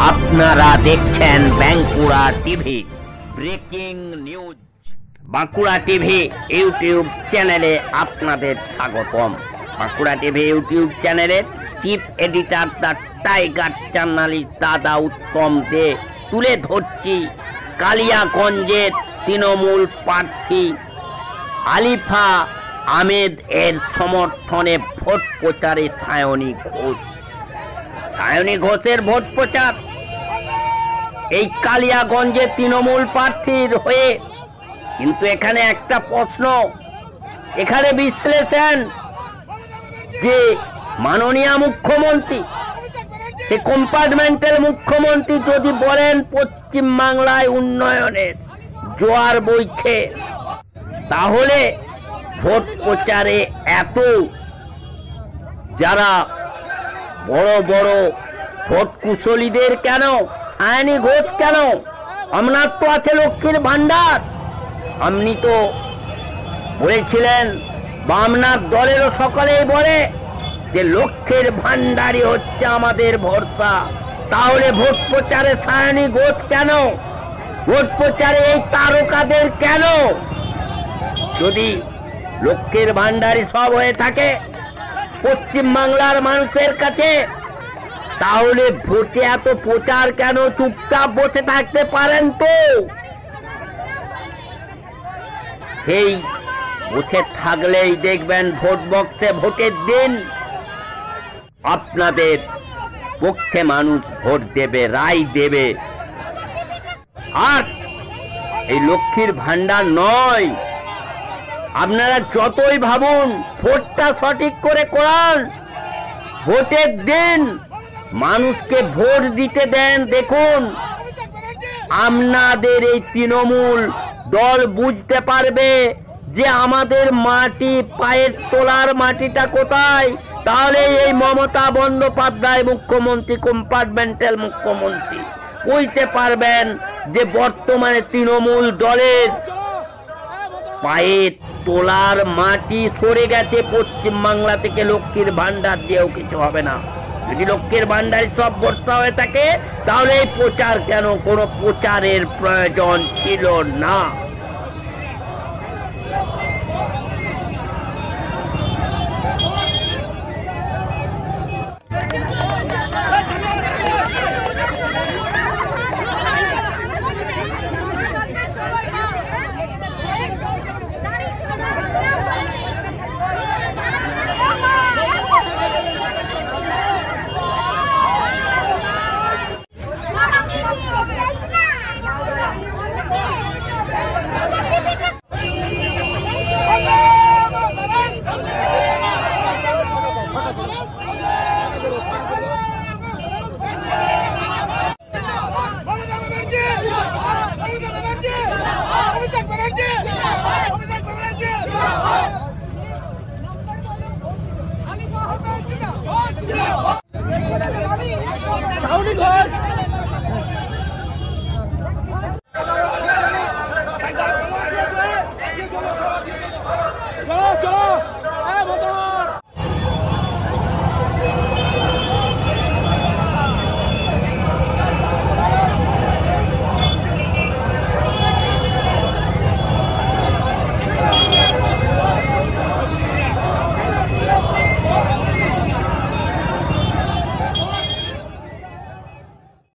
আপনারা দেখছেন Bankura TV breaking news. Bankura TV YouTube চ্যানেলে আপনাদের স্বাগতম। বাঁকুড়া টিভি ইউটিউব চ্যানেলের chief editor the tiger journalist দাদা উত্তম দে তুলে ধরছি কালিয়াগঞ্জের তৃণমূল প্রার্থী আলিফা আহমেদ এর সমর্থনে ভোট প্রচারে সায়নী ঘোষ। সায়নী ঘোষের ভোট প্রচার এই কালিয়াগঞ্জে তৃণমূল প্রার্থীর হয়ে। কিন্তু এখানে একটা প্রশ্ন, এখানে বিশ্লেষণ যে মাননীয় মুখ্যমন্ত্রী, সে কম্পার্টমেন্টাল মুখ্যমন্ত্রী যদি বলেন পশ্চিম বাংলায় উন্নয়নের জোয়ার বইছে, তাহলে ভোট প্রচারে এত যারা বড় বড় ভোট কুশলীদের কেন, সায়নী ঘোষ কেন? আপনার তো আছে লক্ষ্মীর ভান্ডার। আপনি তো বলেছিলেন বা আপনার দলেরও সকলেই বলে যে লক্ষ্মীর ভান্ডারই হচ্ছে আমাদের ভরসা। তাহলে ভোট প্রচারে সায়নী ঘোষ কেন? ভোট প্রচারে এই তারকাদের কেন? যদি লক্ষ্মীর ভান্ডারই সব হয়ে থাকে পশ্চিম বাংলার মানুষের কাছে, তাহলে ভোটে এত প্রচার কেন? চুপচাপ বসে থাকতে পারেন তো। সেই বসে থাকলেই দেখবেন ভোট বক্সে ভোটের দিন আপনাদের পক্ষে মানুষ ভোট দেবে, রায় দেবে। আর এই লক্ষ্মীর ভান্ডার নয়, আপনারা যতই ভাবুন ভোটটা সঠিক করে করান, ভোটের দিন মানুষকে ভোট দিতে দেন। দেখুন আপনাদের এই তৃণমূল দল বুঝতে পারবে যে আমাদের মাটি, পায়ের তোলার মাটিটা কোথায়। তাহলে এই মমতা বন্দ্যোপাধ্যায় মুখ্যমন্ত্রী, কম্পার্টমেন্টাল মুখ্যমন্ত্রী, বুঝতে পারবেন যে বর্তমানে তৃণমূল দলের পায়ের তোলার মাটি সরে গেছে পশ্চিম বাংলা থেকে। লক্ষ্মীর ভান্ডার দিয়েও কিছু হবে না। যদি লক্ষ্মীর ভান্ডার সব ভরসা হয়ে থাকে, তাহলে এই প্রচার কেন? কোনো প্রচারের প্রয়োজন ছিল না।